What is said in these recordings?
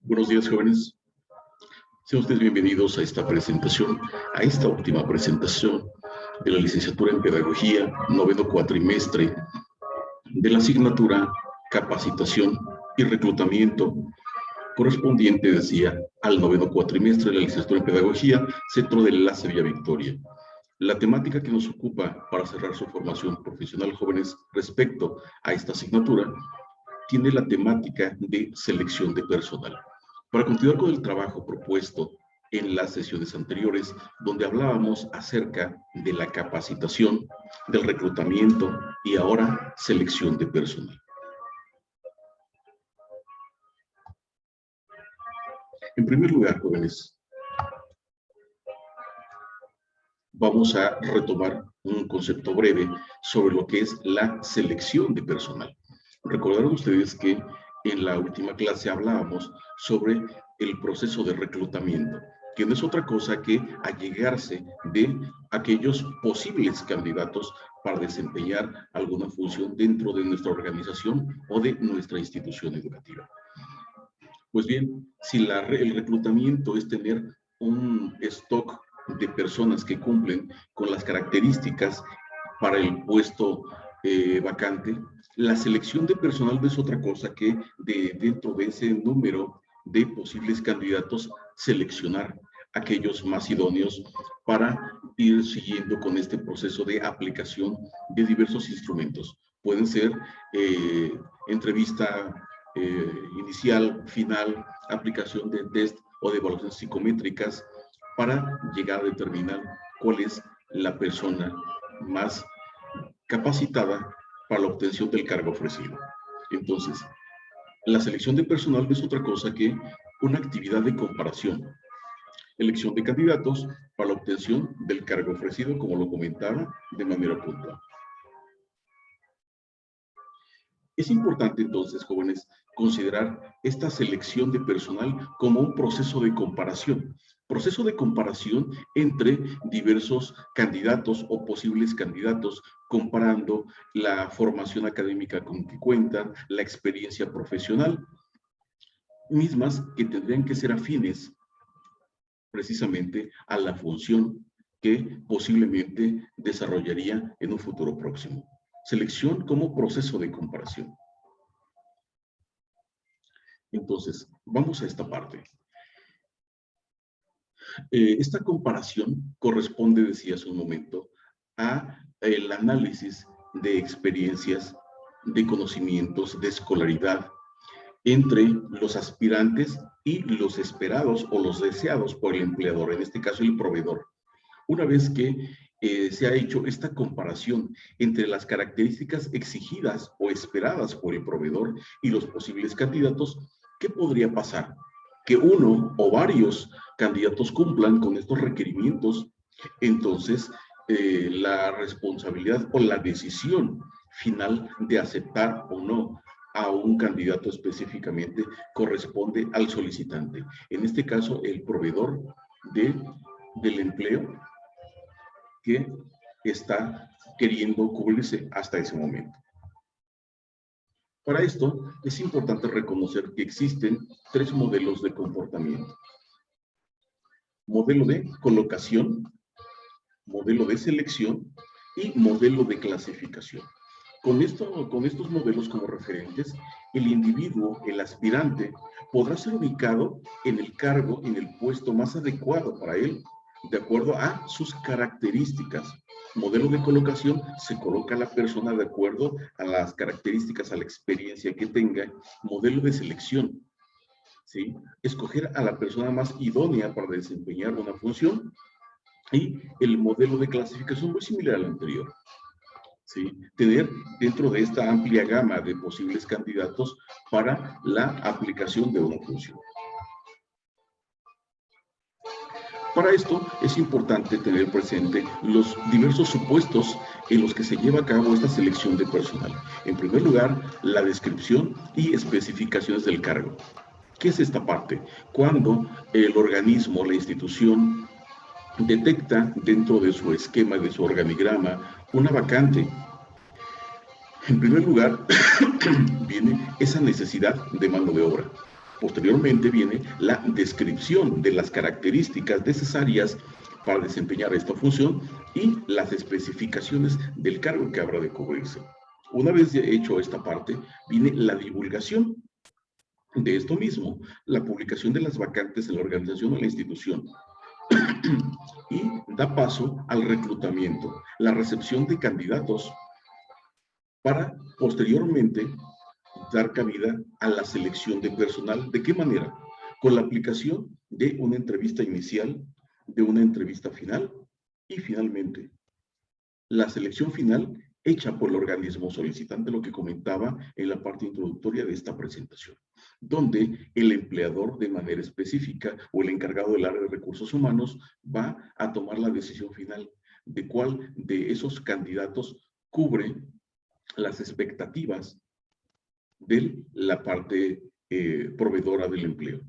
Buenos días, jóvenes. Sean ustedes bienvenidos a esta presentación, a esta última presentación de la licenciatura en Pedagogía, noveno cuatrimestre, de la asignatura Capacitación y Reclutamiento, correspondiente, decía, al noveno cuatrimestre de la licenciatura en Pedagogía, Centro de Enlace Villa Victoria. La temática que nos ocupa para cerrar su formación profesional, jóvenes, respecto a esta asignatura, tiene la temática de selección de personal. Para continuar con el trabajo propuesto en las sesiones anteriores, donde hablábamos acerca de la capacitación, del reclutamiento y ahora selección de personal. En primer lugar, jóvenes, vamos a retomar un concepto breve sobre lo que es la selección de personal. Recordaron ustedes que en la última clase hablábamos sobre el proceso de reclutamiento, que no es otra cosa que allegarse de aquellos posibles candidatos para desempeñar alguna función dentro de nuestra organización o de nuestra institución educativa. Pues bien, si el reclutamiento es tener un stock de personas que cumplen con las características para el puesto vacante, la selección de personal no es otra cosa que dentro de ese número de posibles candidatos seleccionar aquellos más idóneos para ir siguiendo con este proceso de aplicación de diversos instrumentos. Pueden ser entrevista inicial, final, aplicación de test o de evaluaciones psicométricas para llegar a determinar cuál es la persona más capacitada para la obtención del cargo ofrecido. Entonces, la selección de personal no es otra cosa que una actividad de comparación. Elección de candidatos para la obtención del cargo ofrecido, como lo comentaba, de manera puntual. Es importante entonces, jóvenes, considerar esta selección de personal como un proceso de comparación entre diversos candidatos o posibles candidatos, comparando la formación académica con que cuentan, la experiencia profesional, mismas que tendrían que ser afines precisamente a la función que posiblemente desarrollaría en un futuro próximo. Selección como proceso de comparación. Entonces, vamos a esta parte. Esta comparación corresponde, decía hace un momento, al análisis de experiencias, de conocimientos, de escolaridad entre los aspirantes y los esperados o los deseados por el empleador, en este caso el proveedor. Una vez que se ha hecho esta comparación entre las características exigidas o esperadas por el proveedor y los posibles candidatos, ¿qué podría pasar? Que uno o varios candidatos cumplan con estos requerimientos, entonces la responsabilidad o la decisión final de aceptar o no a un candidato específicamente corresponde al solicitante. En este caso, el proveedor del empleo que está queriendo cubrirse hasta ese momento. Para esto, es importante reconocer que existen tres modelos de comportamiento. Modelo de colocación, modelo de selección y modelo de clasificación. Con estos modelos como referentes, el individuo, el aspirante, podrá ser ubicado en el cargo, en el puesto más adecuado para él, de acuerdo a sus características. Modelo de colocación, se coloca a la persona de acuerdo a las características, a la experiencia que tenga. Modelo de selección, ¿sí? Escoger a la persona más idónea para desempeñar una función. Y el modelo de clasificación muy similar al anterior, ¿sí? Tener dentro de esta amplia gama de posibles candidatos para la aplicación de una función. Para esto es importante tener presente los diversos supuestos en los que se lleva a cabo esta selección de personal. En primer lugar, la descripción y especificaciones del cargo. ¿Qué es esta parte? Cuando el organismo, la institución, detecta dentro de su esquema, de su organigrama, una vacante En primer lugar, viene esa necesidad de mano de obra. Posteriormente viene la descripción de las características necesarias para desempeñar esta función y las especificaciones del cargo que habrá de cubrirse. Una vez hecho esta parte, viene la divulgación de esto mismo, la publicación de las vacantes en la organización o la institución. Y da paso al reclutamiento, la recepción de candidatos para posteriormente dar cabida a la selección de personal. ¿De qué manera? Con la aplicación de una entrevista inicial, de una entrevista final y finalmente la selección final hecha por el organismo solicitante, lo que comentaba en la parte introductoria de esta presentación, donde el empleador de manera específica o el encargado del área de recursos humanos va a tomar la decisión final de cuál de esos candidatos cubre las expectativas de la parte proveedora del empleo.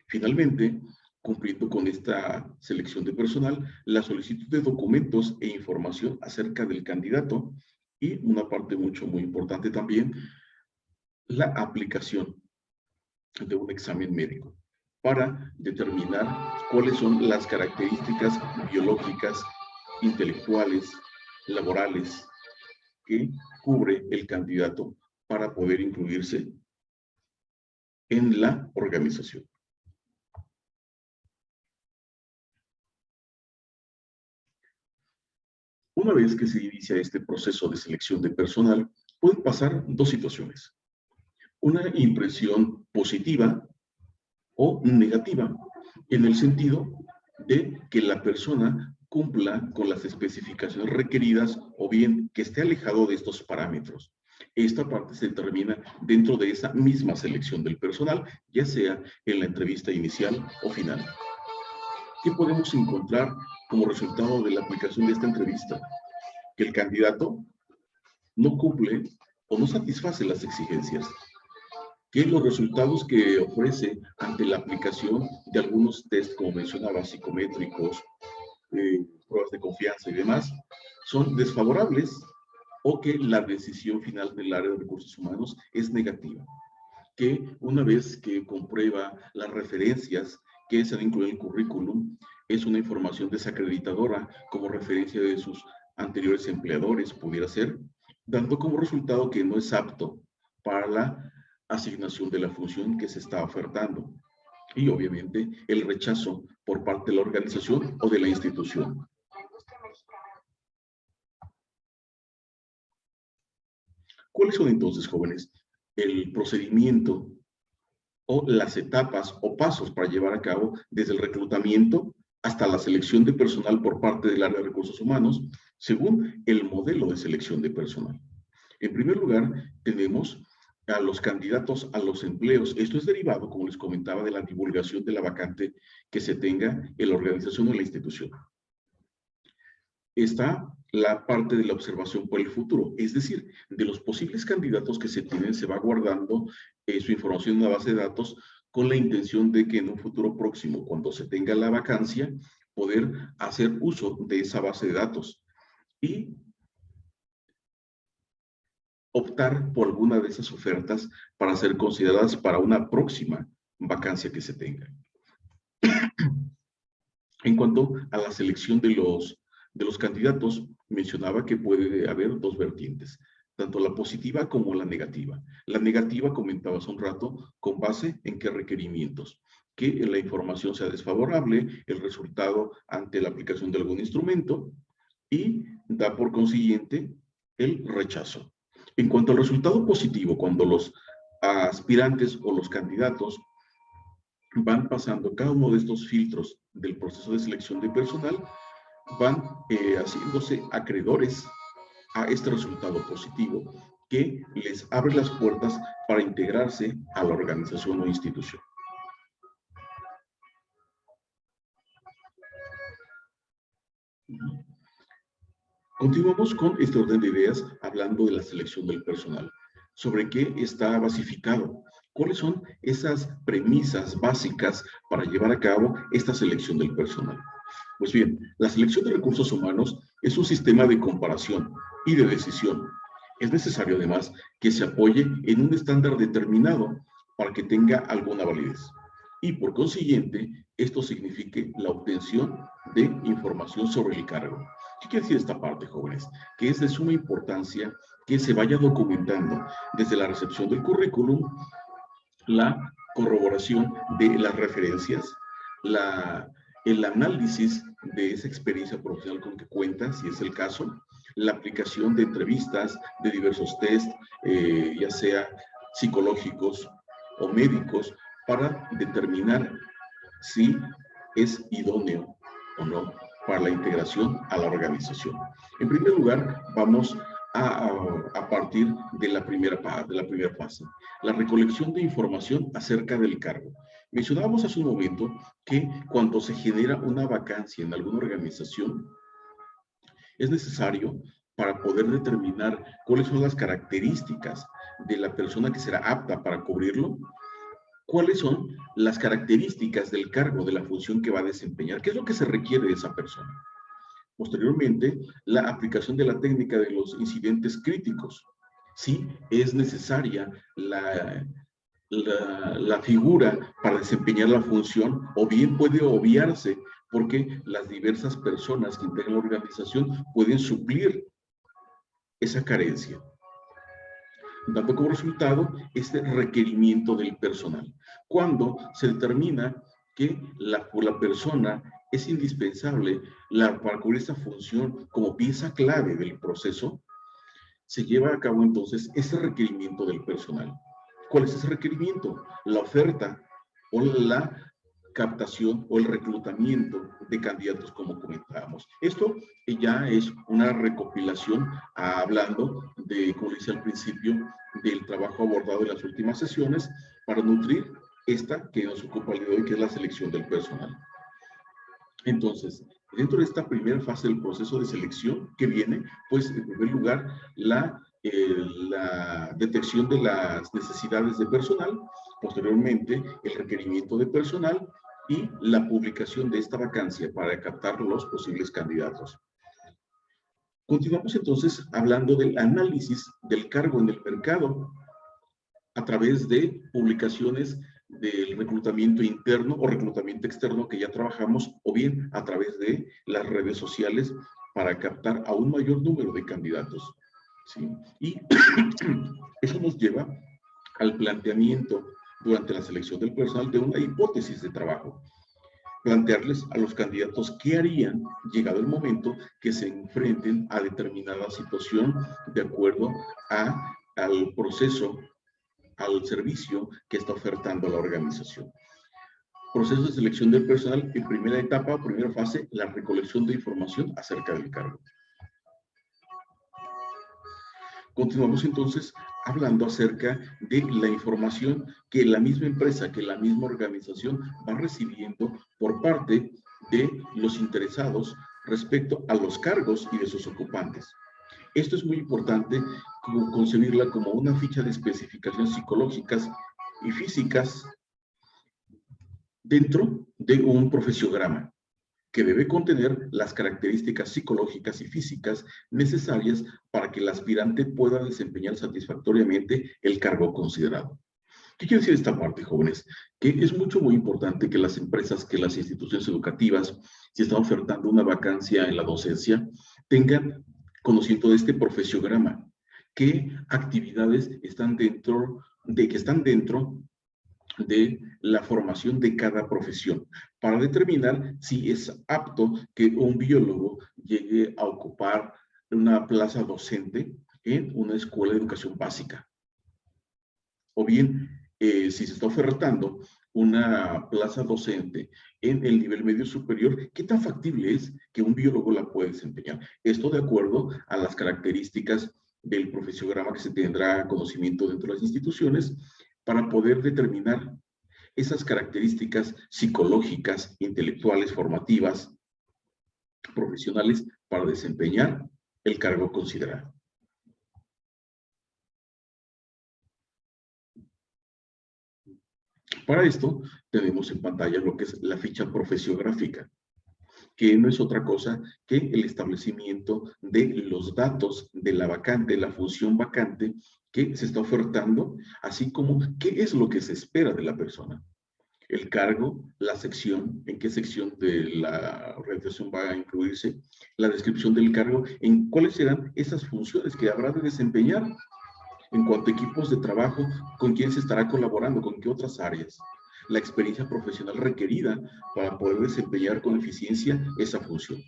Finalmente, cumpliendo con esta selección de personal, la solicitud de documentos e información acerca del candidato y una parte muy importante también, la aplicación de un examen médico para determinar cuáles son las características biológicas, intelectuales, laborales que cubre el candidato para poder incluirse en la organización. Una vez que se inicia este proceso de selección de personal, pueden pasar dos situaciones. Una impresión positiva o negativa, en el sentido de que la persona cumpla con las especificaciones requeridas o bien que esté alejado de estos parámetros. Esta parte se determina dentro de esa misma selección del personal, ya sea en la entrevista inicial o final. ¿Qué podemos encontrar como resultado de la aplicación de esta entrevista? Que el candidato no cumple o no satisface las exigencias, que los resultados que ofrece ante la aplicación de algunos test, como mencionaba, psicométricos, pruebas de confianza y demás, son desfavorables o que la decisión final del área de recursos humanos es negativa. Que una vez que comprueba las referencias que se han incluido en el currículum, es una información desacreditadora como referencia de sus anteriores empleadores, pudiera ser, dando como resultado que no es apto para la asignación de la función que se está ofertando. Y obviamente el rechazo por parte de la organización o de la institución. ¿Cuáles son entonces, jóvenes, el procedimiento o las etapas o pasos para llevar a cabo desde el reclutamiento hasta la selección de personal por parte del área de recursos humanos, según el modelo de selección de personal? En primer lugar, tenemos a los candidatos a los empleos. Esto es derivado, como les comentaba, de la divulgación de la vacante que se tenga en la organización o en la institución. Está la parte de la observación por el futuro, es decir, de los posibles candidatos que se tienen, se va guardando su información en una base de datos con la intención de que en un futuro próximo, cuando se tenga la vacancia, poder hacer uso de esa base de datos y optar por alguna de esas ofertas para ser consideradas para una próxima vacancia que se tenga. En cuanto a la selección de los candidatos, mencionaba que puede haber dos vertientes, tanto la positiva como la negativa. La negativa, comentaba hace un rato, con base en qué requerimientos, que la información sea desfavorable, el resultado ante la aplicación de algún instrumento y da por consiguiente el rechazo. En cuanto al resultado positivo, cuando los aspirantes o los candidatos van pasando cada uno de estos filtros del proceso de selección de personal, van haciéndose acreedores a este resultado positivo que les abre las puertas para integrarse a la organización o institución. Continuamos con este orden de ideas hablando de la selección del personal. ¿Sobre qué está basificado? ¿Cuáles son esas premisas básicas para llevar a cabo esta selección del personal? Pues bien, la selección de recursos humanos es un sistema de comparación y de decisión Es necesario además que se apoye en un estándar determinado para que tenga alguna validez. Y por consiguiente, esto signifique la obtención de información sobre el cargo. ¿Qué quiere decir esta parte, jóvenes? Que es de suma importancia que se vaya documentando desde la recepción del currículum, la corroboración de las referencias, el análisis de esa experiencia profesional con que cuenta, si es el caso, la aplicación de entrevistas, de diversos test, ya sea psicológicos o médicos, para determinar si es idóneo o no para la integración a la organización. En primer lugar, vamos a partir de la primera fase, la recolección de información acerca del cargo. Mencionábamos hace un momento que cuando se genera una vacancia en alguna organización, es necesario, para poder determinar cuáles son las características de la persona que será apta para cubrirlo, cuáles son las características del cargo, de la función que va a desempeñar, qué es lo que se requiere de esa persona. Posteriormente, la aplicación de la técnica de los incidentes críticos. Sí, es necesaria la figura para desempeñar la función, o bien puede obviarse porque las diversas personas que integran la organización pueden suplir esa carencia, dando como resultado este requerimiento del personal. Cuando se determina que la persona es indispensable para cubrir esta función como pieza clave del proceso, se lleva a cabo entonces ese requerimiento del personal. ¿Cuál es ese requerimiento? La oferta o la captación o el reclutamiento de candidatos, como comentábamos. Esto ya es una recopilación hablando de, como decía al principio, del trabajo abordado en las últimas sesiones para nutrir esta que nos ocupa el día de hoy, que es la selección del personal. Entonces, dentro de esta primera fase del proceso de selección que viene, pues en primer lugar, la detección de las necesidades de personal, posteriormente el requerimiento de personal y la publicación de esta vacancia para captar los posibles candidatos. Continuamos entonces hablando del análisis del cargo en el mercado a través de publicaciones del reclutamiento interno o reclutamiento externo que ya trabajamos, o bien a través de las redes sociales para captar a un mayor número de candidatos. ¿Sí? Y eso nos lleva al planteamiento durante la selección del personal de una hipótesis de trabajo. Plantearles a los candidatos qué harían, llegado el momento, que se enfrenten a determinada situación de acuerdo al proceso, al servicio que está ofertando la organización. Proceso de selección del personal en primera etapa, primera fase, la recolección de información acerca del cargo. Continuamos entonces hablando acerca de la información que la misma empresa, que la misma organización va recibiendo por parte de los interesados respecto a los cargos y de sus ocupantes. Esto es muy importante concebirla como una ficha de especificaciones psicológicas y físicas dentro de un profesiograma que debe contener las características psicológicas y físicas necesarias para que el aspirante pueda desempeñar satisfactoriamente el cargo considerado. ¿Qué quiere decir esta parte, jóvenes? Que es muy importante que las empresas, que las instituciones educativas, si están ofertando una vacancia en la docencia, tengan conocimiento de este profesiograma. ¿Qué actividades están dentro de la formación de cada profesión, para determinar si es apto que un biólogo llegue a ocupar una plaza docente en una escuela de educación básica? O bien, si se está ofertando una plaza docente en el nivel medio superior, ¿qué tan factible es que un biólogo la pueda desempeñar? Esto de acuerdo a las características del profesiograma que se tendrá conocimiento dentro de las instituciones, para poder determinar esas características psicológicas, intelectuales, formativas, profesionales, para desempeñar el cargo considerado. Para esto, tenemos en pantalla lo que es la ficha profesiográfica. que no es otra cosa que el establecimiento de los datos de la vacante, la función vacante que se está ofertando, así como qué es lo que se espera de la persona. El cargo, la sección, en qué sección de la organización va a incluirse, la descripción del cargo, en cuáles serán esas funciones que habrá de desempeñar, en cuanto a equipos de trabajo, con quién se estará colaborando, con qué otras áreas, la experiencia profesional requerida para poder desempeñar con eficiencia esa función.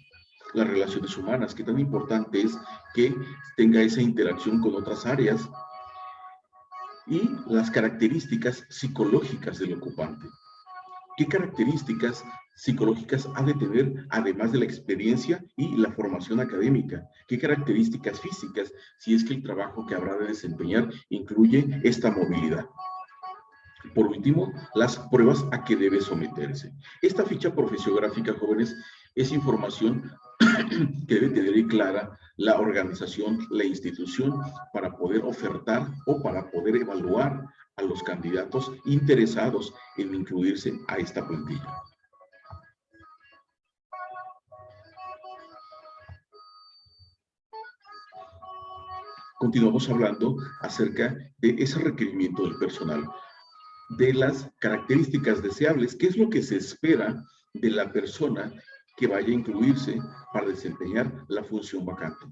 Las relaciones humanas, qué tan importante es que tenga esa interacción con otras áreas, y las características psicológicas del ocupante. ¿Qué características psicológicas ha de tener, además de la experiencia y la formación académica? ¿Qué características físicas, si es que el trabajo que habrá de desempeñar incluye esta movilidad? Por último, las pruebas a que debe someterse. Esta ficha profesiográfica, jóvenes, es información que debe tener clara la organización, la institución, para poder ofertar o para poder evaluar a los candidatos interesados en incluirse a esta plantilla. Continuamos hablando acerca de ese requerimiento del personal, de las características deseables, qué es lo que se espera de la persona que vaya a incluirse para desempeñar la función vacante.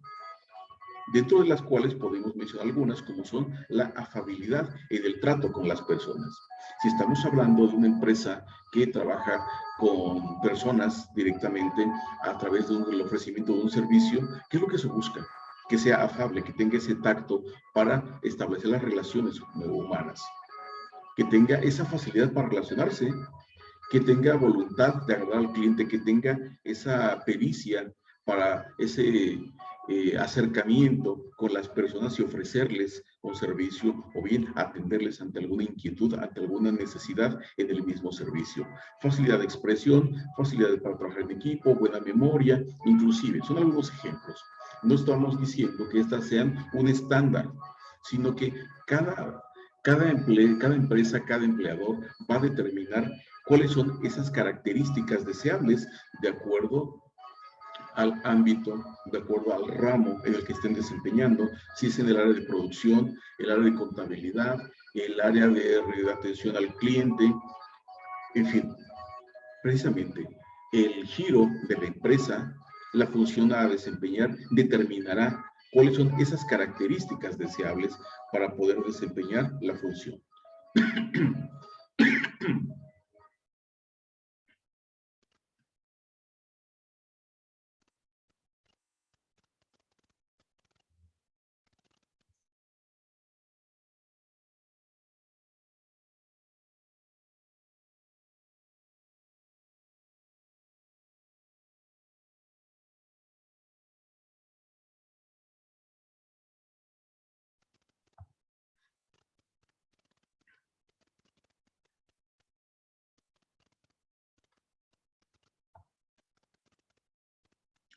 Dentro de las cuales podemos mencionar algunas, como son la afabilidad en el trato con las personas. Si estamos hablando de una empresa que trabaja con personas directamente a través del ofrecimiento de un servicio, ¿qué es lo que se busca? Que sea afable, que tenga ese tacto para establecer las relaciones humanas, que tenga esa facilidad para relacionarse, que tenga voluntad de agradar al cliente, que tenga esa pericia para ese acercamiento con las personas y ofrecerles un servicio o bien atenderles ante alguna inquietud, ante alguna necesidad en el mismo servicio. Facilidad de expresión, facilidad para trabajar en equipo, buena memoria, inclusive, son algunos ejemplos. No estamos diciendo que estas sean un estándar, sino que cada empresa, cada empleador va a determinar cuáles son esas características deseables de acuerdo al ámbito, de acuerdo al ramo en el que estén desempeñando, si es en el área de producción, el área de contabilidad, el área de atención al cliente, en fin, precisamente el giro de la empresa, la función a desempeñar, determinará cuáles son esas características deseables para poder desempeñar la función.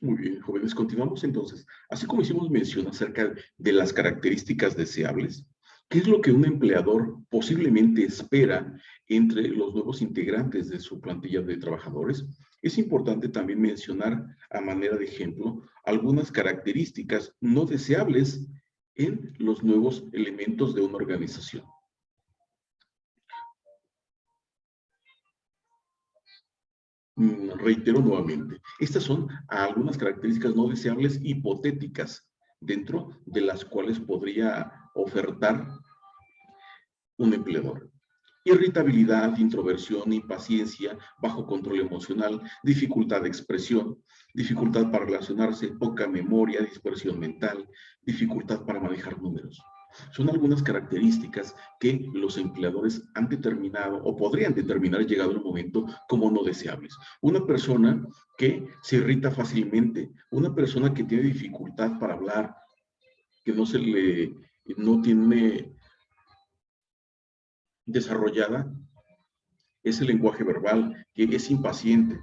Muy bien, jóvenes, continuamos entonces. Así como hicimos mención acerca de las características deseables, ¿qué es lo que un empleador posiblemente espera entre los nuevos integrantes de su plantilla de trabajadores? Es importante también mencionar, a manera de ejemplo, algunas características no deseables en los nuevos elementos de una organización. Reitero nuevamente, estas son algunas características no deseables hipotéticas dentro de las cuales podría ofertar un empleador. Irritabilidad, introversión, impaciencia, bajo control emocional, dificultad de expresión, dificultad para relacionarse, poca memoria, dispersión mental, dificultad para manejar números. Son algunas características que los empleadores han determinado o podrían determinar llegado el momento como no deseables. Una persona que se irrita fácilmente, una persona que tiene dificultad para hablar, que no tiene desarrollada ese lenguaje verbal, que es impaciente,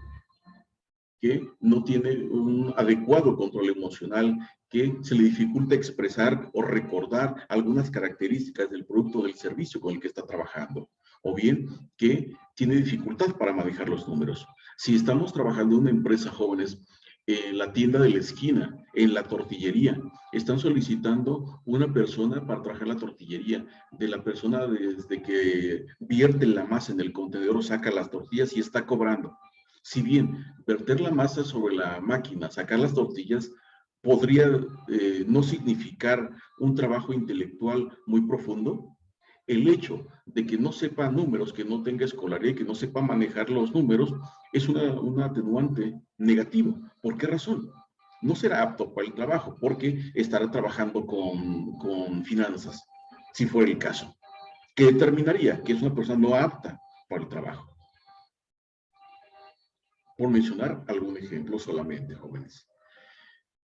que no tiene un adecuado control emocional, que se le dificulta expresar o recordar algunas características del producto o del servicio con el que está trabajando, o bien que tiene dificultad para manejar los números. Si estamos trabajando en una empresa, jóvenes, en la tienda de la esquina, en la tortillería, están solicitando una persona para trabajar la tortillería, de la persona desde que vierte la masa en el contenedor, saca las tortillas y está cobrando. Si bien verter la masa sobre la máquina, sacar las tortillas, podría no significar un trabajo intelectual muy profundo, el hecho de que no sepa números, que no tenga escolaridad, que no sepa manejar los números, es una atenuante negativo. ¿Por qué razón? No será apto para el trabajo, porque estará trabajando con finanzas, si fuera el caso, que determinaría que es una persona no apta para el trabajo. Por mencionar algún ejemplo solamente, jóvenes.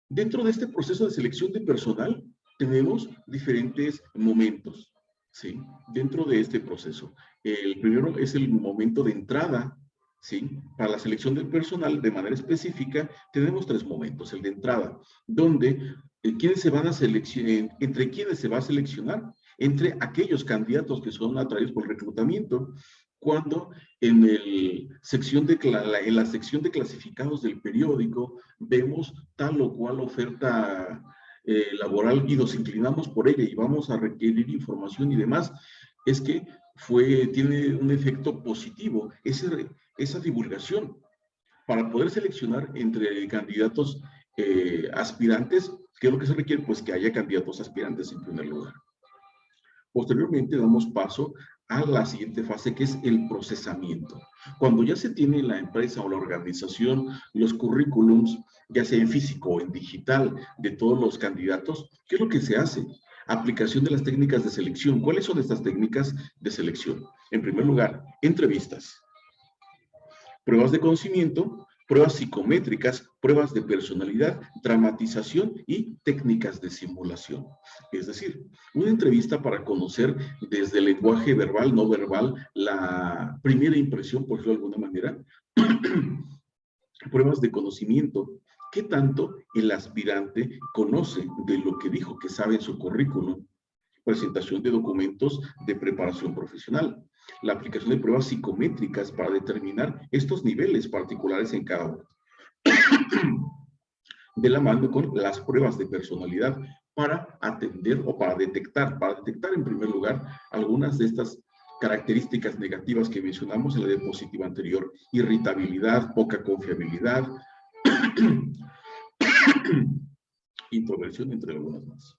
Dentro de este proceso de selección de personal, tenemos diferentes momentos, ¿sí? Dentro de este proceso. El primero es el momento de entrada, ¿sí? Para la selección del personal, de manera específica, tenemos 3 momentos. El de entrada, donde ¿quiénes se van a seleccionar? ¿Entre quiénes se va a seleccionar? Entre aquellos candidatos que son atraídos por reclutamiento, cuando en la sección de clasificados del periódico vemos tal o cual oferta laboral y nos inclinamos por ella y vamos a requerir información y demás, es que tiene un efecto positivo esa divulgación para poder seleccionar entre candidatos aspirantes. ¿Qué es lo que se requiere? Pues que haya candidatos aspirantes en primer lugar. Posteriormente damos paso a la siguiente fase, que es el procesamiento. Cuando ya se tiene en la empresa o la organización los currículums, ya sea en físico o en digital, de todos los candidatos, ¿qué es lo que se hace? Aplicación de las técnicas de selección. ¿Cuáles son estas técnicas de selección? En primer lugar, entrevistas, pruebas de conocimiento, pruebas psicométricas, pruebas de personalidad, dramatización y técnicas de simulación. Es decir, una entrevista para conocer desde el lenguaje verbal, no verbal, la primera impresión, por decirlo de alguna manera. Pruebas de conocimiento. ¿Qué tanto el aspirante conoce de lo que dijo que sabe en su currículum? Presentación de documentos de preparación profesional. La aplicación de pruebas psicométricas para determinar estos niveles particulares en cada uno. De la mano con las pruebas de personalidad para atender o para detectar en primer lugar algunas de estas características negativas que mencionamos en la diapositiva anterior: irritabilidad, poca confiabilidad, introversión, entre algunas más.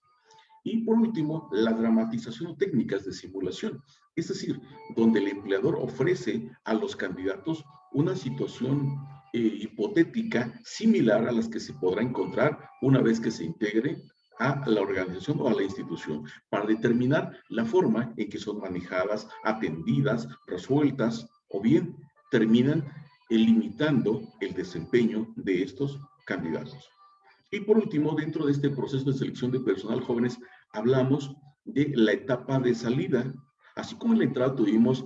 Y por último, la dramatización o técnicas de simulación, es decir, donde el empleador ofrece a los candidatos una situación hipotética similar a las que se podrá encontrar una vez que se integre a la organización o a la institución, para determinar la forma en que son manejadas, atendidas, resueltas, o bien terminan limitando el desempeño de estos candidatos. Y por último, dentro de este proceso de selección de personal, jóvenes, hablamos de la etapa de salida. Así como en la entrada tuvimos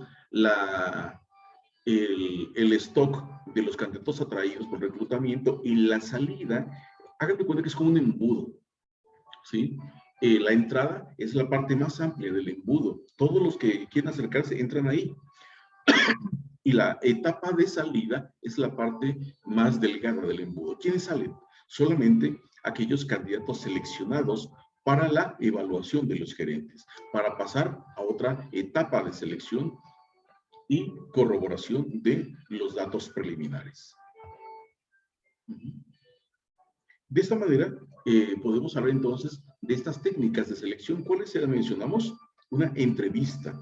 el stock de los candidatos atraídos por reclutamiento, y la salida, háganme cuenta que es como un embudo, ¿sí? La entrada es la parte más amplia del embudo. Todos los que quieren acercarse entran ahí. Y la etapa de salida es la parte más delgada del embudo. ¿Quiénes salen? Solamente aquellos candidatos seleccionados para la evaluación de los gerentes, para pasar a otra etapa de selección y corroboración de los datos preliminares. De esta manera, podemos hablar entonces de estas técnicas de selección. ¿Cuáles se las mencionamos? Una entrevista,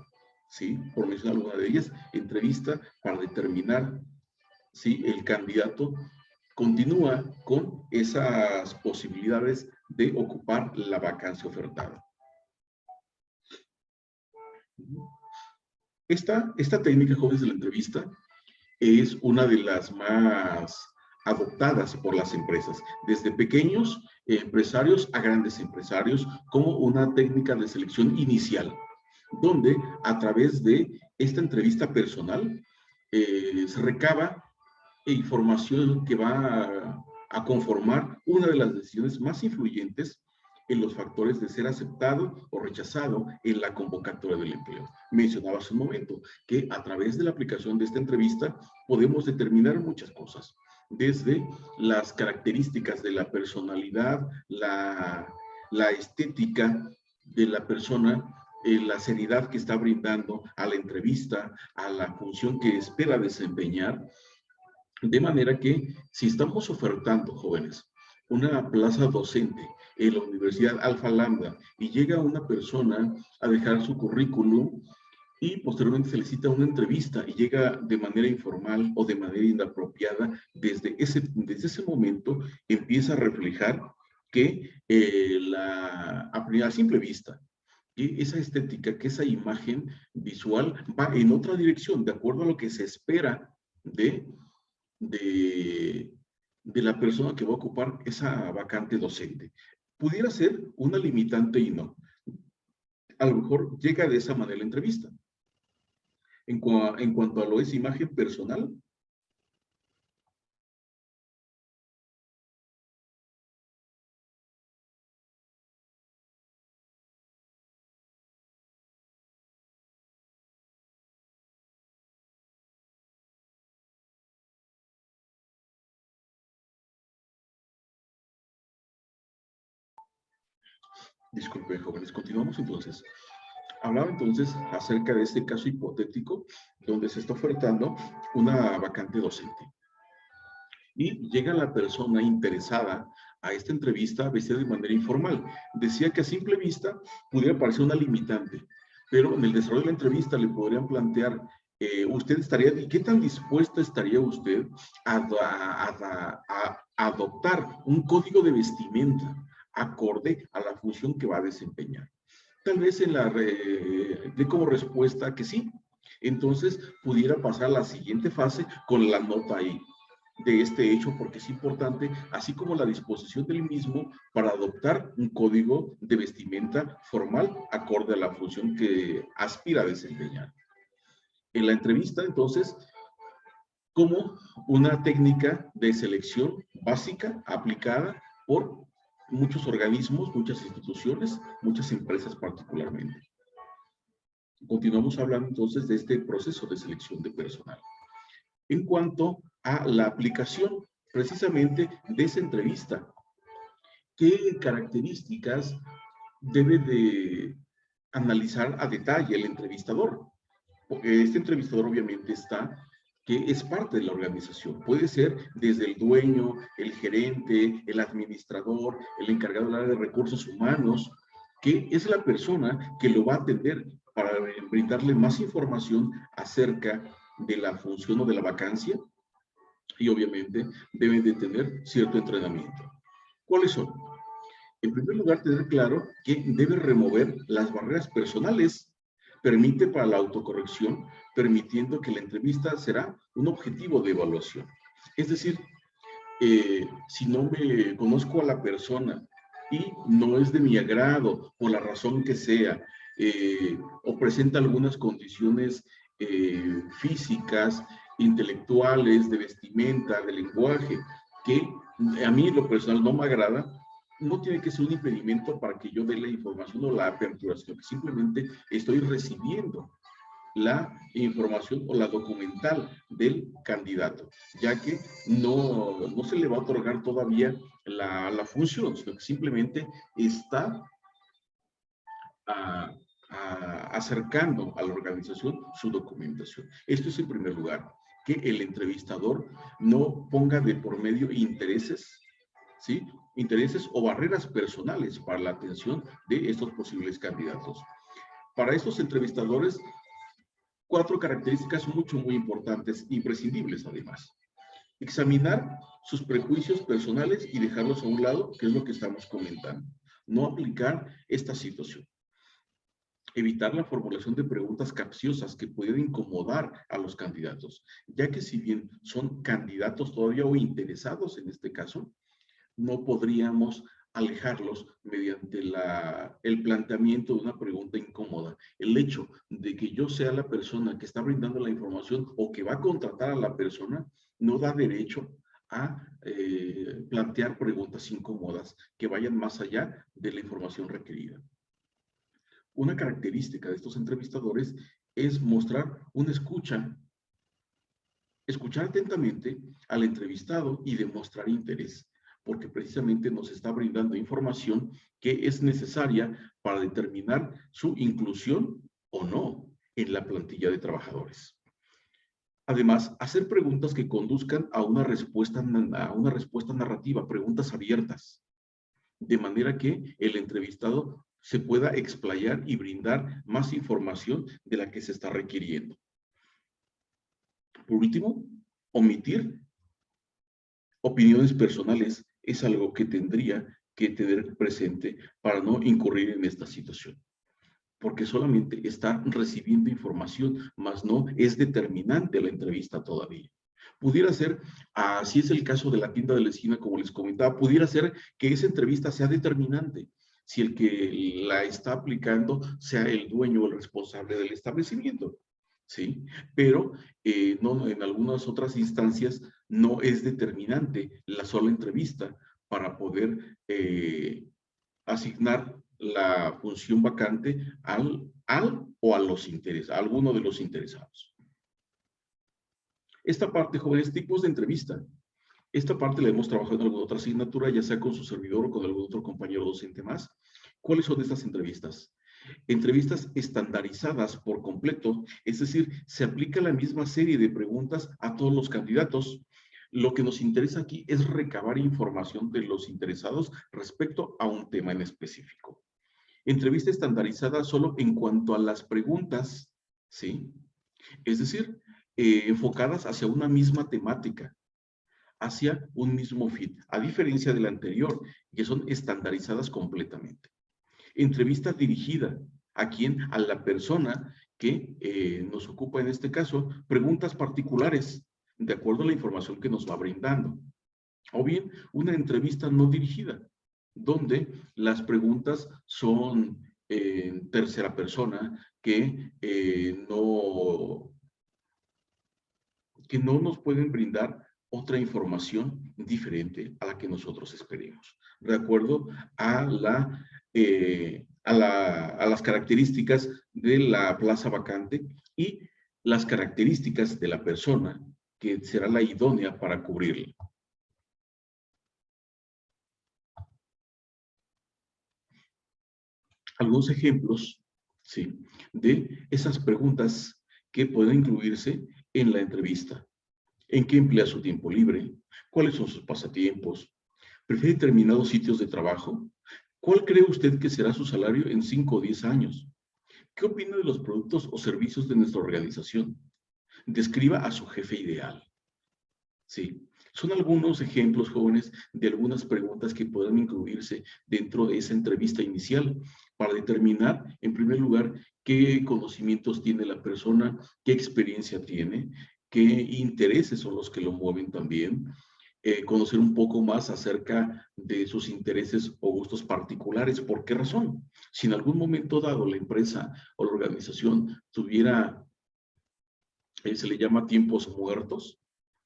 ¿sí? Por mencionar alguna de ellas, entrevista para determinar si el candidato continúa con esas posibilidades de ocupar la vacancia ofertada. Esta técnica, jóvenes, de la entrevista es una de las más adoptadas por las empresas, desde pequeños empresarios a grandes empresarios, como una técnica de selección inicial, donde a través de esta entrevista personal se recaba información que va a conformar una de las decisiones más influyentes en los factores de ser aceptado o rechazado en la convocatoria del empleo. Mencionaba hace un momento que a través de la aplicación de esta entrevista podemos determinar muchas cosas, desde las características de la personalidad, la estética de la persona, la seriedad que está brindando a la entrevista, a la función que espera desempeñar, de manera que si estamos ofertando, jóvenes, una plaza docente en la Universidad Alfa Lambda y llega una persona a dejar su currículum y posteriormente se le cita una entrevista y llega de manera informal o de manera inapropiada, desde ese momento empieza a reflejar que a simple vista, que esa estética, que esa imagen visual va en otra dirección, de acuerdo a lo que se espera de de la persona que va a ocupar esa vacante docente. Pudiera ser una limitante y no. A lo mejor llega de esa manera la entrevista. En cuanto a lo es imagen personal, disculpen, jóvenes, continuamos entonces. Hablaba entonces acerca de este caso hipotético donde se está ofertando una vacante docente. Y llega la persona interesada a esta entrevista vestida de manera informal. Decía que a simple vista pudiera parecer una limitante, pero en el desarrollo de la entrevista le podrían plantear, ¿usted estaría, qué tan dispuesta estaría usted a adoptar un código de vestimenta acorde a la función que va a desempeñar? Tal vez dé como respuesta que sí. Entonces pudiera pasar a la siguiente fase con la nota ahí de este hecho, porque es importante, así como la disposición del mismo para adoptar un código de vestimenta formal acorde a la función que aspira a desempeñar. En la entrevista, entonces, como una técnica de selección básica aplicada por muchos organismos, muchas instituciones, muchas empresas particularmente. Continuamos hablando entonces de este proceso de selección de personal. En cuanto a la aplicación precisamente de esa entrevista, ¿qué características debe de analizar a detalle el entrevistador? Porque este entrevistador obviamente que es parte de la organización. Puede ser desde el dueño, el gerente, el administrador, el encargado del área de recursos humanos, que es la persona que lo va a atender para brindarle más información acerca de la función o de la vacancia, y obviamente deben de tener cierto entrenamiento. ¿Cuáles son? En primer lugar, tener claro que debe remover las barreras personales, permite para la autocorrección, permitiendo que la entrevista será un objetivo de evaluación. Es decir, si no me conozco a la persona y no es de mi agrado, por la razón que sea, o presenta algunas condiciones físicas, intelectuales, de vestimenta, de lenguaje, que a mí lo personal no me agrada, no tiene que ser un impedimento para que yo dé la información o la apertura, sino que simplemente estoy recibiendo la información o la documental del candidato, ya que no se le va a otorgar todavía la función, sino que simplemente está acercando a la organización su documentación. Esto es en primer lugar, que el entrevistador no ponga de por medio intereses, ¿sí? Intereses o barreras personales para la atención de estos posibles candidatos. Para estos entrevistadores, 4 características muy importantes, imprescindibles además. Examinar sus prejuicios personales y dejarlos a un lado, que es lo que estamos comentando. No aplicar esta situación. Evitar la formulación de preguntas capciosas que pueden incomodar a los candidatos, ya que si bien son candidatos todavía o interesados en este caso, no podríamos alejarlos mediante el planteamiento de una pregunta incómoda. El hecho de que yo sea la persona que está brindando la información o que va a contratar a la persona no da derecho a plantear preguntas incómodas que vayan más allá de la información requerida. Una característica de estos entrevistadores es mostrar una escuchar atentamente al entrevistado y demostrar interés, porque precisamente nos está brindando información que es necesaria para determinar su inclusión o no en la plantilla de trabajadores. Además, hacer preguntas que conduzcan a una respuesta narrativa, preguntas abiertas, de manera que el entrevistado se pueda explayar y brindar más información de la que se está requiriendo. Por último, omitir opiniones personales es algo que tendría que tener presente para no incurrir en esta situación, porque solamente está recibiendo información, más no es determinante la entrevista todavía. Pudiera ser, así es el caso de la tienda de la esquina, como les comentaba, pudiera ser que esa entrevista sea determinante, si el que la está aplicando sea el dueño o el responsable del establecimiento, ¿sí? Pero no, en algunas otras instancias no es determinante la sola entrevista para poder asignar la función vacante al o a los interesados, a alguno de los interesados. Esta parte, jóvenes, tipos de entrevista. Esta parte la hemos trabajado en alguna otra asignatura, ya sea con su servidor o con algún otro compañero docente más. ¿Cuáles son estas entrevistas? Entrevistas estandarizadas por completo, es decir, se aplica la misma serie de preguntas a todos los candidatos. Lo que nos interesa aquí es recabar información de los interesados respecto a un tema en específico. Entrevista estandarizada solo en cuanto a las preguntas, ¿sí? Es decir, enfocadas hacia una misma temática, hacia un mismo fin, a diferencia de la anterior, que son estandarizadas completamente. Entrevista dirigida, ¿a quién? A la persona que nos ocupa en este caso, preguntas particulares, de acuerdo a la información que nos va brindando. O bien, una entrevista no dirigida, donde las preguntas son en tercera persona, que no nos pueden brindar otra información diferente a la que nosotros esperemos, de acuerdo a las características de la plaza vacante y las características de la persona que será la idónea para cubrirla. Algunos ejemplos, ¿sí?, de esas preguntas que pueden incluirse en la entrevista. ¿En qué emplea su tiempo libre? ¿Cuáles son sus pasatiempos? ¿Prefiere determinados sitios de trabajo? ¿Cuál cree usted que será su salario en 5 o 10 años? ¿Qué opina de los productos o servicios de nuestra organización? Describa a su jefe ideal. Sí, son algunos ejemplos, jóvenes, de algunas preguntas que pueden incluirse dentro de esa entrevista inicial para determinar, en primer lugar, qué conocimientos tiene la persona, qué experiencia tiene, qué intereses son los que lo mueven también, conocer un poco más acerca de sus intereses o gustos particulares. ¿Por qué razón? Si en algún momento dado la empresa o la organización tuviera, se le llama tiempos muertos,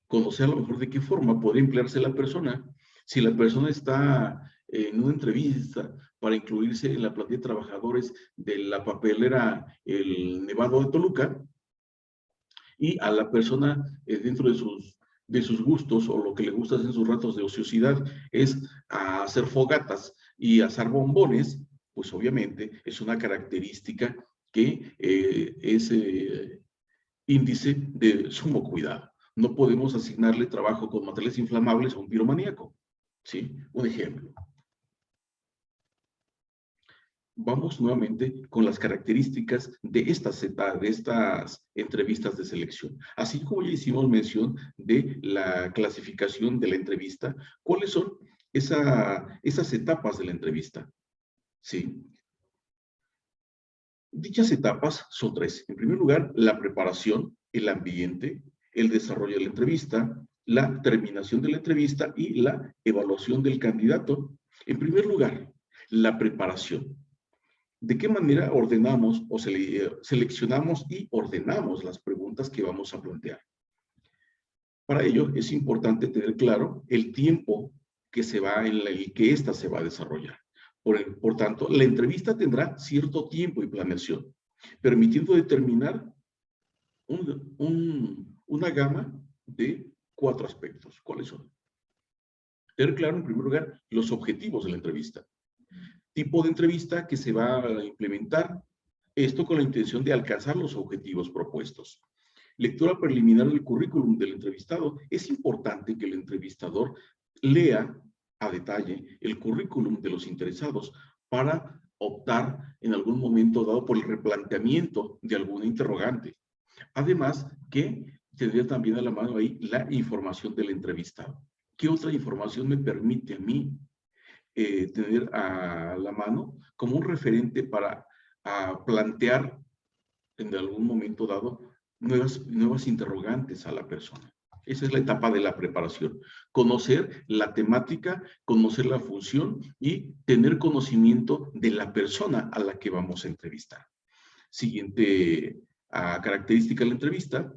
conocer a lo mejor de qué forma puede emplearse la persona. Si la persona está en una entrevista para incluirse en la plantilla de trabajadores de la papelera El Nevado de Toluca, y a la persona dentro de sus gustos o lo que le gusta hacer en sus ratos de ociosidad es hacer fogatas y asar bombones, pues obviamente es una característica que es índice de sumo cuidado. No podemos asignarle trabajo con materiales inflamables a un piromaníaco, ¿sí? Un ejemplo. Vamos nuevamente con las características de estas entrevistas de selección. Así como ya hicimos mención de la clasificación de la entrevista, ¿cuáles son esas etapas de la entrevista? ¿Sí? Dichas etapas son 3. En primer lugar, la preparación, el ambiente, el desarrollo de la entrevista, la terminación de la entrevista y la evaluación del candidato. En primer lugar, la preparación. ¿De qué manera ordenamos o seleccionamos y ordenamos las preguntas que vamos a plantear? Para ello es importante tener claro el tiempo que se va en el que ésta se va a desarrollar. Por tanto, la entrevista tendrá cierto tiempo y planeación, permitiendo determinar una gama de 4 aspectos. ¿Cuáles son? Tener claro, en primer lugar, los objetivos de la entrevista. Tipo de entrevista que se va a implementar, esto con la intención de alcanzar los objetivos propuestos. Lectura preliminar del currículum del entrevistado. Es importante que el entrevistador lea a detalle el currículum de los interesados para optar en algún momento dado por el replanteamiento de alguna interrogante. Además que tendría también a la mano ahí la información del entrevistado. ¿Qué otra información me permite a mí tener a la mano como un referente para plantear en algún momento dado nuevas interrogantes a la persona? Esa es la etapa de la preparación. Conocer la temática, conocer la función y tener conocimiento de la persona a la que vamos a entrevistar. Siguiente característica de la entrevista,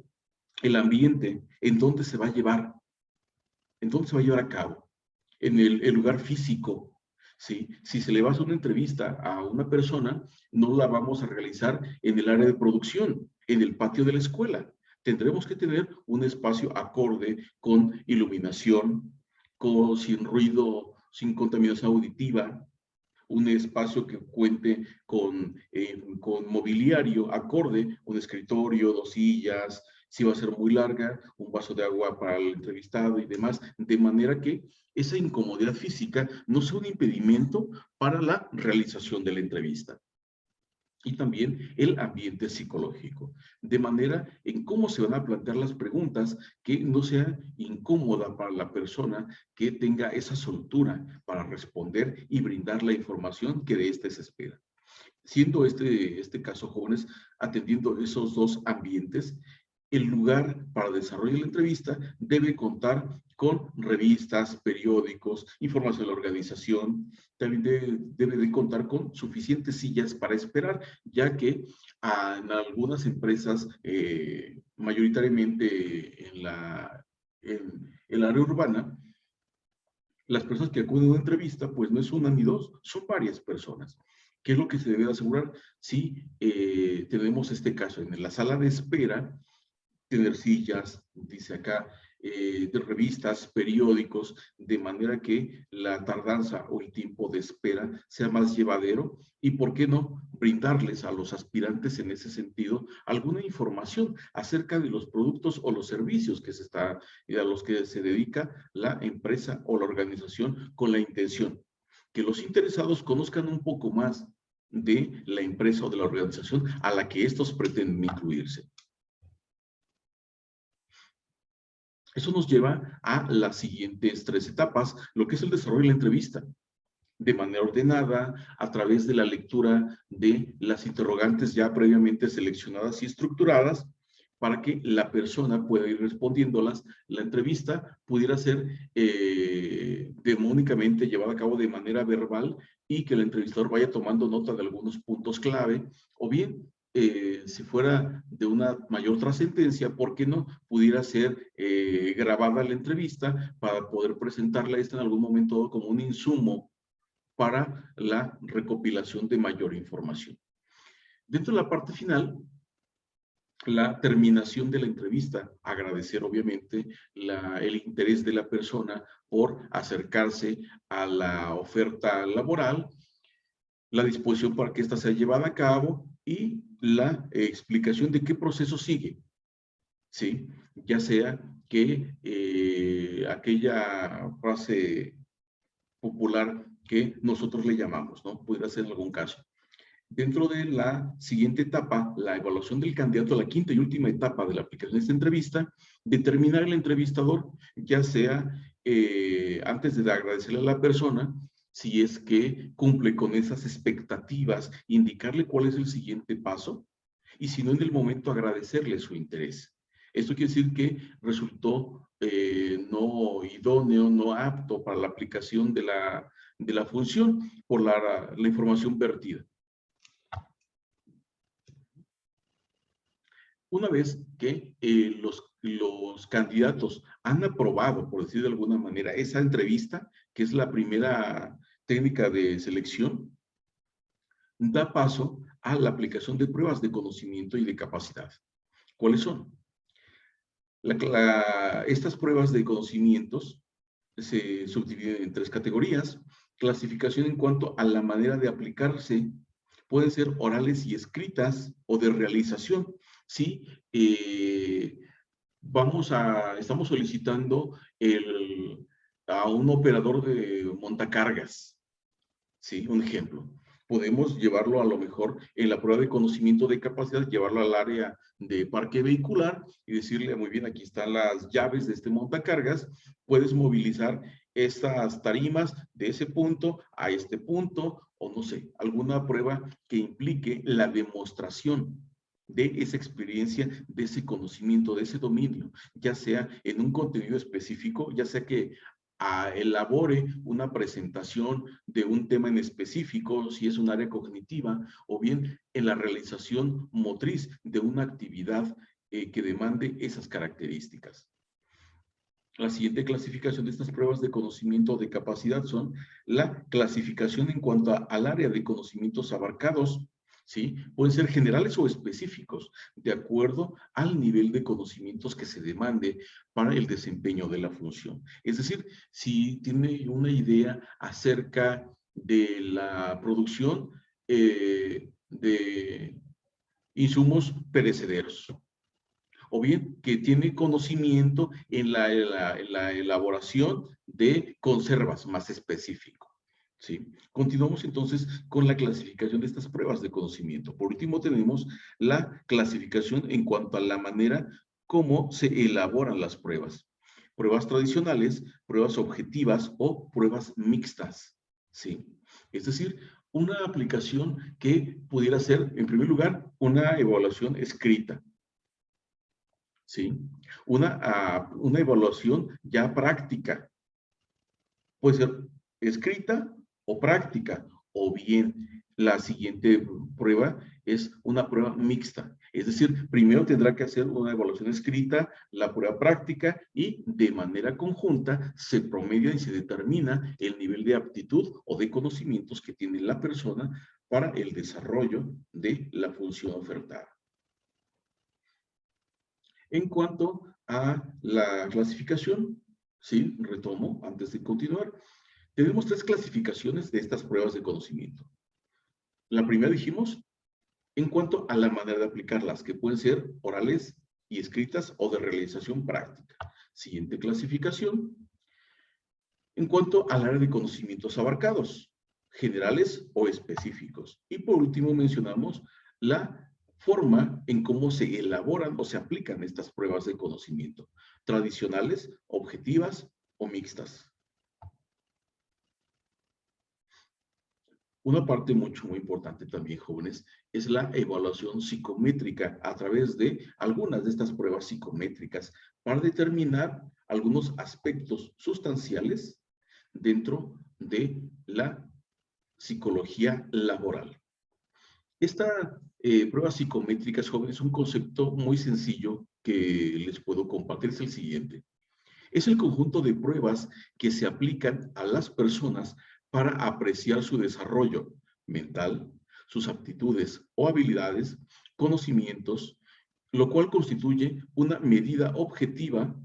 el ambiente, en dónde se va a llevar, en dónde se va a llevar a cabo, en el lugar físico. ¿Sí? Si se le va a hacer una entrevista a una persona, no la vamos a realizar en el área de producción, en el patio de la escuela. Tendremos que tener un espacio acorde con iluminación, sin ruido, sin contaminación auditiva, un espacio que cuente con mobiliario acorde, un escritorio, 2 sillas, si va a ser muy larga, un vaso de agua para el entrevistado y demás, de manera que esa incomodidad física no sea un impedimento para la realización de la entrevista. Y también el ambiente psicológico, de manera en cómo se van a plantear las preguntas que no sea incómoda para la persona, que tenga esa soltura para responder y brindar la información que de éste se espera. Siendo este caso, jóvenes, atendiendo esos 2 ambientes, el lugar para desarrollar la entrevista debe contar con revistas, periódicos, información de la organización. También debe de contar con suficientes sillas para esperar, ya que en algunas empresas, mayoritariamente en el área urbana, las personas que acuden a una entrevista, pues no es una ni 2, son varias personas. ¿Qué es lo que se debe asegurar? Si tenemos este caso en la sala de espera, tener sillas, dice acá, de revistas, periódicos, de manera que la tardanza o el tiempo de espera sea más llevadero y, ¿por qué no?, brindarles a los aspirantes en ese sentido alguna información acerca de los productos o los servicios a los que se dedica la empresa o la organización, con la intención que los interesados conozcan un poco más de la empresa o de la organización a la que estos pretenden incluirse. Eso nos lleva a las siguientes 3 etapas, lo que es el desarrollo de la entrevista, de manera ordenada, a través de la lectura de las interrogantes ya previamente seleccionadas y estructuradas, para que la persona pueda ir respondiéndolas. La entrevista pudiera ser demónicamente llevada a cabo de manera verbal y que el entrevistador vaya tomando nota de algunos puntos clave, o bien si fuera de una mayor trascendencia, ¿por qué no pudiera ser grabada la entrevista para poder presentarla en algún momento como un insumo para la recopilación de mayor información? Dentro de la parte final, la terminación de la entrevista, agradecer obviamente el interés de la persona por acercarse a la oferta laboral, la disposición para que ésta sea llevada a cabo y la explicación de qué proceso sigue, ¿sí? Ya sea que aquella frase popular que nosotros le llamamos, ¿no? Pudiera ser en algún caso. Dentro de la siguiente etapa, la evaluación del candidato, la quinta y última etapa de la aplicación de esta entrevista, determinar el entrevistador, ya sea antes de agradecerle a la persona, si es que cumple con esas expectativas, indicarle cuál es el siguiente paso, y si no, en el momento agradecerle su interés. Esto quiere decir que resultó no idóneo, no apto para la aplicación de la función por la información vertida. Una vez que los candidatos han aprobado, por decir de alguna manera, esa entrevista, que es la primera técnica de selección, da paso a la aplicación de pruebas de conocimiento y de capacidad. ¿Cuáles son? Estas pruebas de conocimientos se subdividen en 3 categorías. Clasificación en cuanto a la manera de aplicarse, pueden ser orales y escritas o de realización. ¿Sí? Estamos solicitando a un operador de montacargas, ¿sí? Un ejemplo. Podemos llevarlo a lo mejor en la prueba de conocimiento de capacidad, llevarlo al área de parque vehicular y decirle, muy bien, aquí están las llaves de este montacargas, puedes movilizar estas tarimas de ese punto a este punto, o no sé, alguna prueba que implique la demostración de esa experiencia, de ese conocimiento, de ese dominio, ya sea en un contenido específico, ya sea que elabore una presentación de un tema en específico, si es un área cognitiva, o bien en la realización motriz de una actividad que demande esas características. La siguiente clasificación de estas pruebas de conocimiento o de capacidad son la clasificación en cuanto al área de conocimientos abarcados, ¿sí? Pueden ser generales o específicos, de acuerdo al nivel de conocimientos que se demande para el desempeño de la función. Es decir, si tiene una idea acerca de la producción de insumos perecederos, o bien que tiene conocimiento en la elaboración de conservas más específico. ¿Sí? Continuamos entonces con la clasificación de estas pruebas de conocimiento. Por último, tenemos la clasificación en cuanto a la manera como se elaboran las pruebas. Pruebas tradicionales, pruebas objetivas o pruebas mixtas. ¿Sí? Es decir, una aplicación que pudiera ser, en primer lugar, una evaluación escrita. ¿Sí? Una evaluación ya práctica. Puede ser escrita o práctica, o bien la siguiente prueba es una prueba mixta. Es decir, primero tendrá que hacer una evaluación escrita, la prueba práctica, y de manera conjunta se promedia y se determina el nivel de aptitud o de conocimientos que tiene la persona para el desarrollo de la función ofertada. En cuanto a la clasificación, sí, retomo antes de continuar, tenemos 3 clasificaciones de estas pruebas de conocimiento. La primera dijimos, en cuanto a la manera de aplicarlas, que pueden ser orales y escritas o de realización práctica. Siguiente clasificación, en cuanto al área de conocimientos abarcados, generales o específicos. Y por último mencionamos la forma en cómo se elaboran o se aplican estas pruebas de conocimiento, tradicionales, objetivas o mixtas. Una parte muy importante también, jóvenes, es la evaluación psicométrica a través de algunas de estas pruebas psicométricas para determinar algunos aspectos sustanciales dentro de la psicología laboral. Esta prueba psicométrica, jóvenes, es un concepto muy sencillo que les puedo compartir, es el siguiente. Es el conjunto de pruebas que se aplican a las personas para apreciar su desarrollo mental, sus aptitudes o habilidades, conocimientos, lo cual constituye una medida objetiva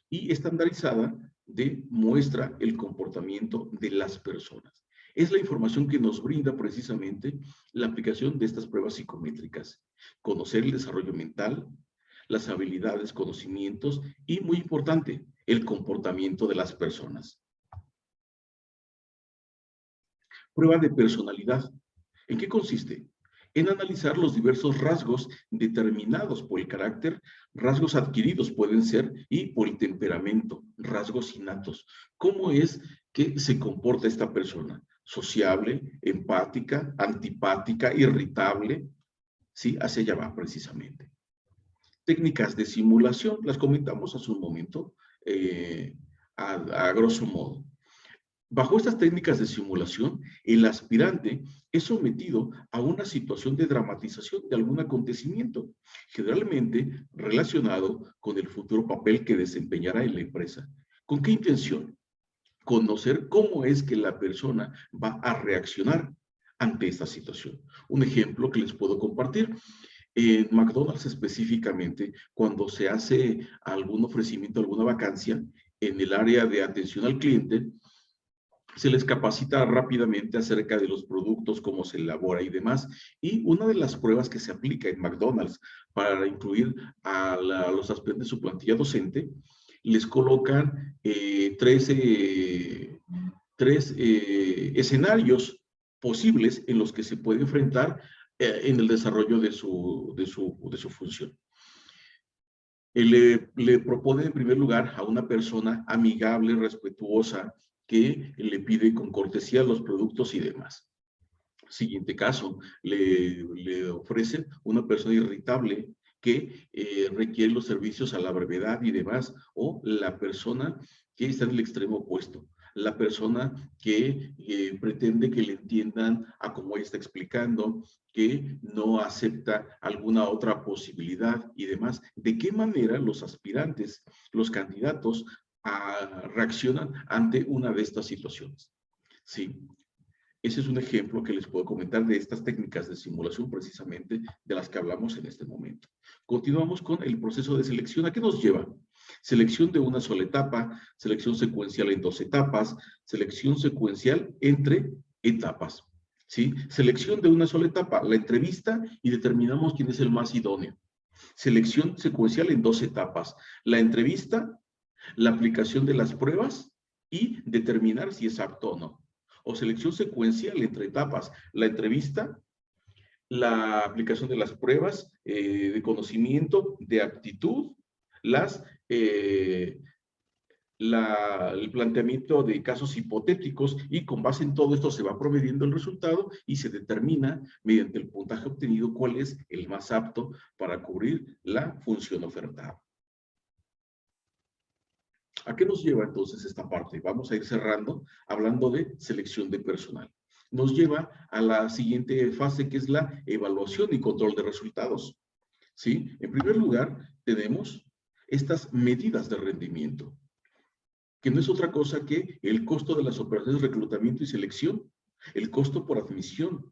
y estandarizada de muestra el comportamiento de las personas. Es la información que nos brinda precisamente la aplicación de estas pruebas psicométricas. Conocer el desarrollo mental, las habilidades, conocimientos y, muy importante, el comportamiento de las personas. Prueba de personalidad. ¿En qué consiste? En analizar los diversos rasgos determinados por el carácter, rasgos adquiridos pueden ser, y por el temperamento, rasgos innatos. ¿Cómo es que se comporta esta persona? Sociable, empática, antipática, irritable. Sí, hacia allá va precisamente. Técnicas de simulación, las comentamos hace un momento, a grosso modo. Bajo estas técnicas de simulación, el aspirante es sometido a una situación de dramatización de algún acontecimiento, generalmente relacionado con el futuro papel que desempeñará en la empresa. ¿Con qué intención? Conocer cómo es que la persona va a reaccionar ante esta situación. Un ejemplo que les puedo compartir. En McDonald's específicamente, cuando se hace algún ofrecimiento, alguna vacancia en el área de atención al cliente, se les capacita rápidamente acerca de los productos, cómo se elabora y demás. Y una de las pruebas que se aplica en McDonald's para incluir a los aspirantes de su plantilla docente, les colocan tres escenarios posibles en los que se puede enfrentar en el desarrollo de su función. Le propone en primer lugar a una persona amigable, respetuosa, que le pide con cortesía los productos y demás. Siguiente caso, le ofrece una persona irritable que requiere los servicios a la brevedad y demás, o la persona que está en el extremo opuesto, la persona que pretende que le entiendan a cómo ella está explicando, que no acepta alguna otra posibilidad y demás. ¿De qué manera los aspirantes, los candidatos, reaccionan ante una de estas situaciones? Sí. Ese es un ejemplo que les puedo comentar de estas técnicas de simulación precisamente de las que hablamos en este momento. Continuamos con el proceso de selección. ¿A qué nos lleva? Selección de una sola etapa, selección secuencial en 2 etapas, selección secuencial entre etapas. ¿Sí? Selección de una sola etapa, la entrevista y determinamos quién es el más idóneo. Selección secuencial en 2 etapas, la entrevista, la aplicación de las pruebas y determinar si es apto o no. O selección secuencial entre etapas, la entrevista, la aplicación de las pruebas de conocimiento, de aptitud, el planteamiento de casos hipotéticos y con base en todo esto se va promediando el resultado y se determina mediante el puntaje obtenido cuál es el más apto para cubrir la función ofertada. ¿A qué nos lleva entonces esta parte? Vamos a ir cerrando hablando de selección de personal. Nos lleva a la siguiente fase, que es la evaluación y control de resultados. ¿Sí? En primer lugar, tenemos estas medidas de rendimiento, que no es otra cosa que el costo de las operaciones de reclutamiento y selección, el costo por admisión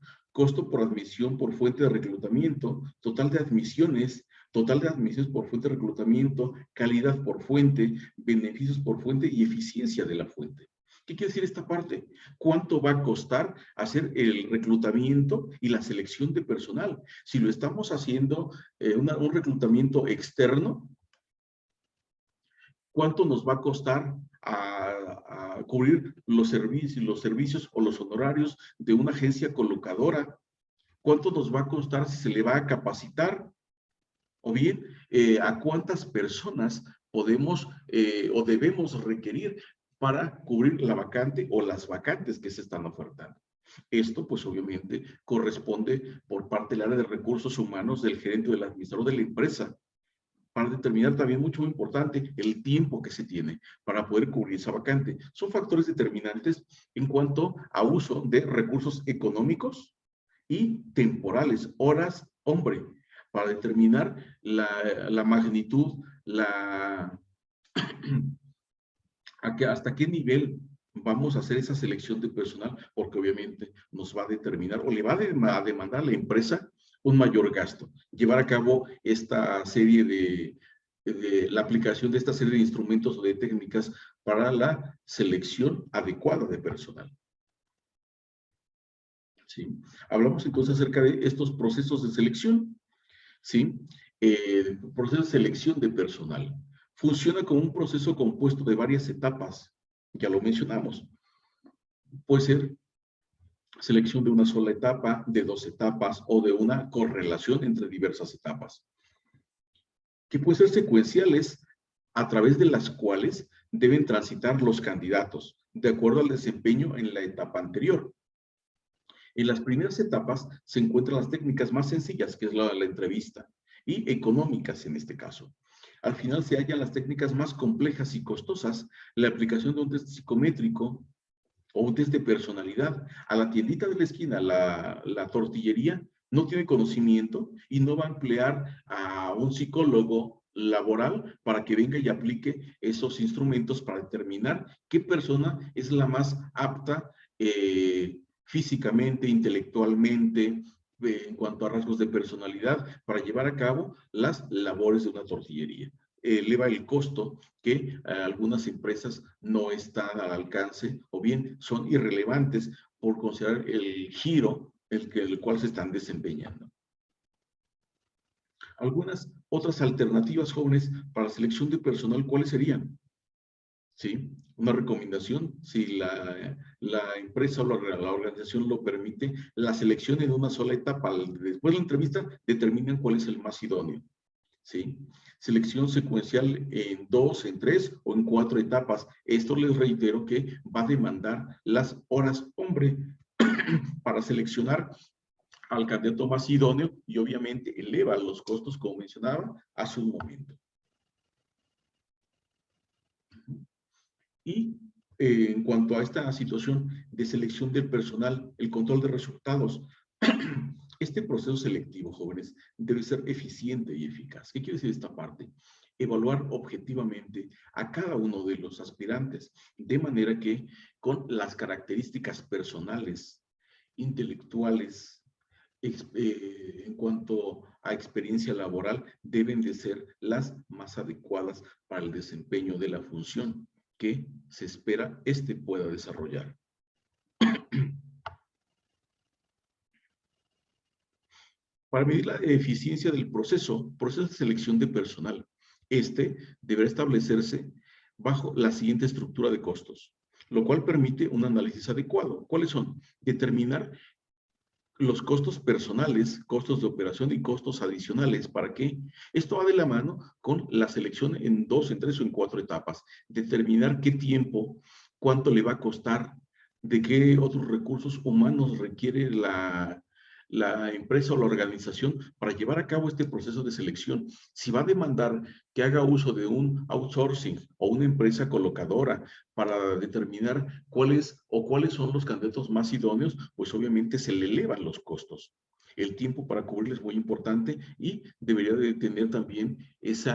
por fuente de reclutamiento, total de admisiones por fuente de reclutamiento, calidad por fuente, beneficios por fuente y eficiencia de la fuente. ¿Qué quiere decir esta parte? ¿Cuánto va a costar hacer el reclutamiento y la selección de personal? Si lo estamos haciendo un reclutamiento externo, ¿cuánto nos va a costar a cubrir los servicios o los honorarios de una agencia colocadora? ¿Cuánto nos va a costar si se le va a capacitar? O bien, ¿a cuántas personas podemos o debemos requerir para cubrir la vacante o las vacantes que se están ofertando? Esto, pues obviamente, corresponde por parte del área de recursos humanos del gerente o del administrador de la empresa, para determinar también mucho muy importante el tiempo que se tiene para poder cubrir esa vacante. Son factores determinantes en cuanto a uso de recursos económicos y temporales, horas, hombre, para determinar la magnitud, hasta qué nivel vamos a hacer esa selección de personal, porque obviamente nos va a determinar o le va a demandar a la empresa un mayor gasto. Llevar a cabo esta serie de la aplicación de esta serie de instrumentos o de técnicas para la selección adecuada de personal. ¿Sí? Hablamos entonces acerca de estos procesos de selección. ¿Sí? Proceso de selección de personal. Funciona como un proceso compuesto de varias etapas. Ya lo mencionamos. Puede ser selección de una sola etapa, de 2 etapas o de una correlación entre diversas etapas, que pueden ser secuenciales, a través de las cuales deben transitar los candidatos de acuerdo al desempeño en la etapa anterior. En las primeras etapas se encuentran las técnicas más sencillas, que es la entrevista, y económicas en este caso. Al final se hallan las técnicas más complejas y costosas, la aplicación de un test psicométrico, o test de personalidad. A la tiendita de la esquina, la tortillería, no tiene conocimiento y no va a emplear a un psicólogo laboral para que venga y aplique esos instrumentos para determinar qué persona es la más apta físicamente, intelectualmente, en cuanto a rasgos de personalidad, para llevar a cabo las labores de una tortillería. Eleva el costo que algunas empresas no están al alcance o bien son irrelevantes por considerar el giro el cual se están desempeñando. Algunas otras alternativas, jóvenes, para la selección de personal, ¿cuáles serían? ¿Sí? Una recomendación, si la empresa o la organización lo permite, la selección en una sola etapa. Después de la entrevista, determinan cuál es el más idóneo. ¿Sí? Selección secuencial en 2, en 3 o en 4 etapas. Esto les reitero que va a demandar las horas hombre para seleccionar al candidato más idóneo y obviamente eleva los costos, como mencionaba hace un momento. Y en cuanto a esta situación de selección del personal, el control de resultados, este proceso selectivo, jóvenes, debe ser eficiente y eficaz. ¿Qué quiere decir esta parte? Evaluar objetivamente a cada uno de los aspirantes, de manera que con las características personales, intelectuales, en cuanto a experiencia laboral, deben de ser las más adecuadas para el desempeño de la función que se espera este pueda desarrollar. Para medir la eficiencia del proceso de selección de personal, este deberá establecerse bajo la siguiente estructura de costos, lo cual permite un análisis adecuado. ¿Cuáles son? Determinar los costos personales, costos de operación y costos adicionales. ¿Para qué? Esto va de la mano con la selección en 2, en 3 o en 4 etapas. Determinar qué tiempo, cuánto le va a costar, de qué otros recursos humanos requiere la empresa o la organización para llevar a cabo este proceso de selección. Si va a demandar que haga uso de un outsourcing o una empresa colocadora para determinar cuáles son los candidatos más idóneos, pues obviamente se le elevan los costos. El tiempo para cubrirles es muy importante y debería de tener también ese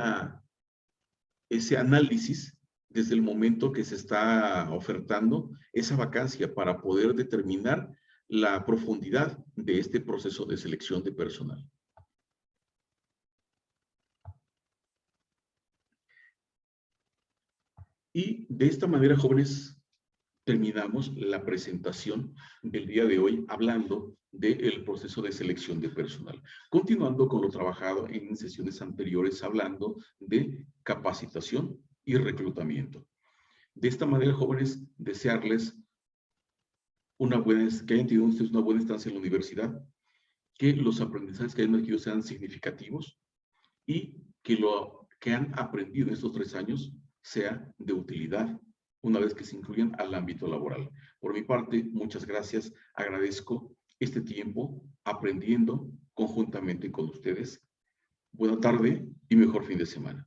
análisis desde el momento que se está ofertando esa vacancia para poder determinar la profundidad de este proceso de selección de personal. Y de esta manera, jóvenes, terminamos la presentación del día de hoy hablando del proceso de selección de personal. Continuando con lo trabajado en sesiones anteriores, hablando de capacitación y reclutamiento. De esta manera, jóvenes, desearles que hayan tenido ustedes una buena estancia en la universidad, que los aprendizajes que hayan adquirido sean significativos y que lo que han aprendido en estos 3 años sea de utilidad una vez que se incluyan al ámbito laboral. Por mi parte, muchas gracias. Agradezco este tiempo aprendiendo conjuntamente con ustedes. Buena tarde y mejor fin de semana.